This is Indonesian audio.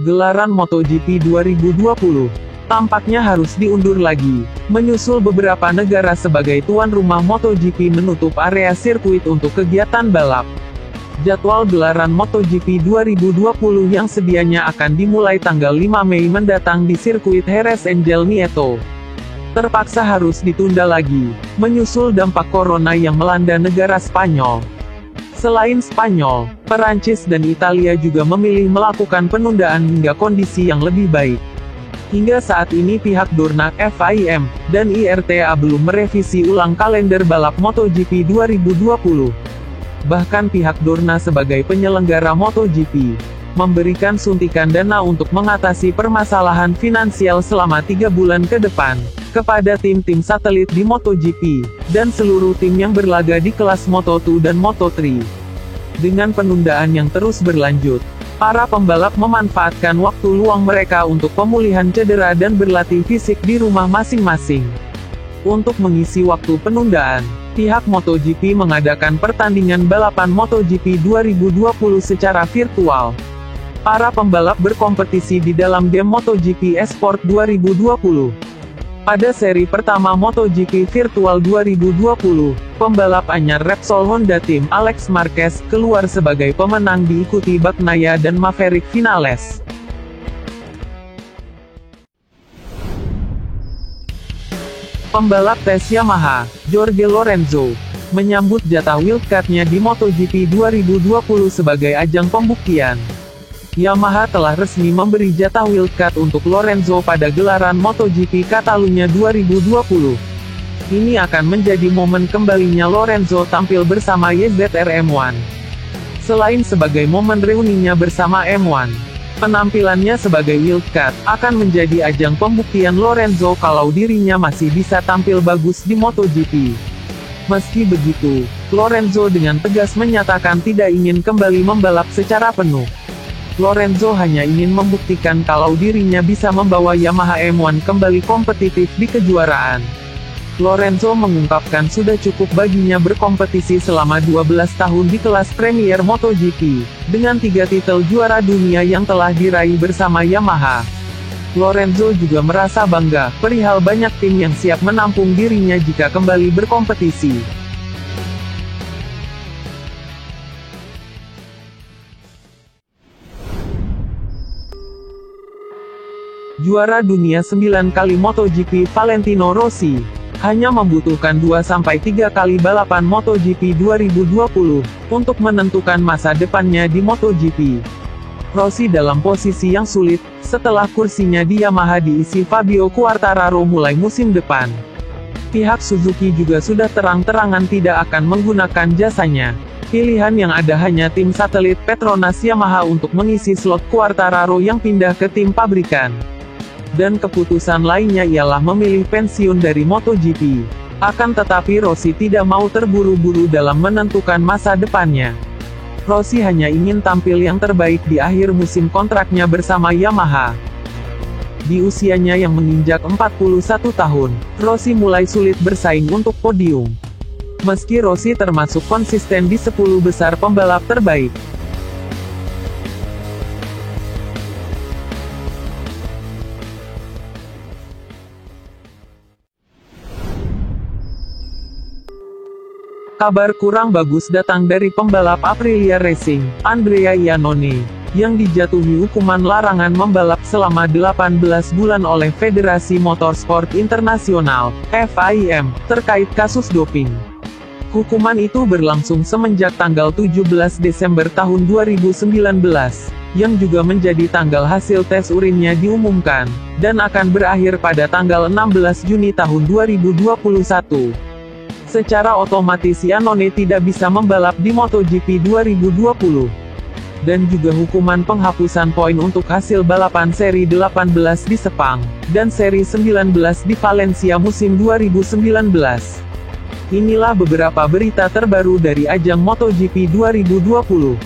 Gelaran MotoGP 2020 tampaknya harus diundur lagi, menyusul beberapa negara sebagai tuan rumah MotoGP menutup area sirkuit untuk kegiatan balap. Jadwal gelaran MotoGP 2020 yang sedianya akan dimulai tanggal 5 Mei mendatang di sirkuit Jerez Angel Nieto terpaksa harus ditunda lagi, menyusul dampak corona yang melanda negara Spanyol. Selain Spanyol, Perancis dan Italia juga memilih melakukan penundaan hingga kondisi yang lebih baik. Hingga saat ini pihak Dorna, FIM, dan IRTA belum merevisi ulang kalender balap MotoGP 2020. Bahkan pihak Dorna sebagai penyelenggara MotoGP, memberikan suntikan dana untuk mengatasi permasalahan finansial selama 3 bulan ke depan, kepada tim-tim satelit di MotoGP, dan seluruh tim yang berlaga di kelas Moto2 dan Moto3. Dengan penundaan yang terus berlanjut, para pembalap memanfaatkan waktu luang mereka untuk pemulihan cedera dan berlatih fisik di rumah masing-masing. Untuk mengisi waktu penundaan, pihak MotoGP mengadakan pertandingan balapan MotoGP 2020 secara virtual. Para pembalap berkompetisi di dalam game MotoGP Esport 2020. Pada seri pertama MotoGP Virtual 2020, pembalap anyar Repsol Honda Team Alex Marquez keluar sebagai pemenang diikuti Bagnaia dan Maverick Vinales. Pembalap tes Yamaha, Jorge Lorenzo, menyambut jatah wildcard-nya di MotoGP 2020 sebagai ajang pembuktian. Yamaha telah resmi memberi jatah wildcard untuk Lorenzo pada gelaran MotoGP Catalunya 2020. Ini akan menjadi momen kembalinya Lorenzo tampil bersama YZR M1. Selain sebagai momen reuninya bersama M1, penampilannya sebagai wildcard akan menjadi ajang pembuktian Lorenzo kalau dirinya masih bisa tampil bagus di MotoGP. Meski begitu, Lorenzo dengan tegas menyatakan tidak ingin kembali membalap secara penuh. Lorenzo hanya ingin membuktikan kalau dirinya bisa membawa Yamaha M1 kembali kompetitif di kejuaraan. Lorenzo mengungkapkan sudah cukup baginya berkompetisi selama 12 tahun di kelas Premier MotoGP, dengan 3 titel juara dunia yang telah diraih bersama Yamaha. Lorenzo juga merasa bangga perihal banyak tim yang siap menampung dirinya jika kembali berkompetisi. Juara dunia 9 kali MotoGP Valentino Rossi, hanya membutuhkan 2-3 kali balapan MotoGP 2020, untuk menentukan masa depannya di MotoGP. Rossi dalam posisi yang sulit, setelah kursinya di Yamaha diisi Fabio Quartararo mulai musim depan. Pihak Suzuki juga sudah terang-terangan tidak akan menggunakan jasanya. Pilihan yang ada hanya tim satelit Petronas Yamaha untuk mengisi slot Quartararo yang pindah ke tim pabrikan. Dan keputusan lainnya ialah memilih pensiun dari MotoGP. Akan tetapi Rossi tidak mau terburu-buru dalam menentukan masa depannya. Rossi hanya ingin tampil yang terbaik di akhir musim kontraknya bersama Yamaha. Di usianya yang menginjak 41 tahun, Rossi mulai sulit bersaing untuk podium. Meski Rossi termasuk konsisten di 10 besar pembalap terbaik. Kabar kurang bagus datang dari pembalap Aprilia Racing, Andrea Iannone, yang dijatuhi hukuman larangan membalap selama 18 bulan oleh Federasi Motorsport Internasional, FIM, terkait kasus doping. Hukuman itu berlangsung semenjak tanggal 17 Desember tahun 2019, yang juga menjadi tanggal hasil tes urinnya diumumkan, dan akan berakhir pada tanggal 16 Juni tahun 2021. Secara otomatis Iannone tidak bisa membalap di MotoGP 2020. Dan juga hukuman penghapusan poin untuk hasil balapan seri 18 di Sepang, dan seri 19 di Valencia musim 2019. Inilah beberapa berita terbaru dari ajang MotoGP 2020.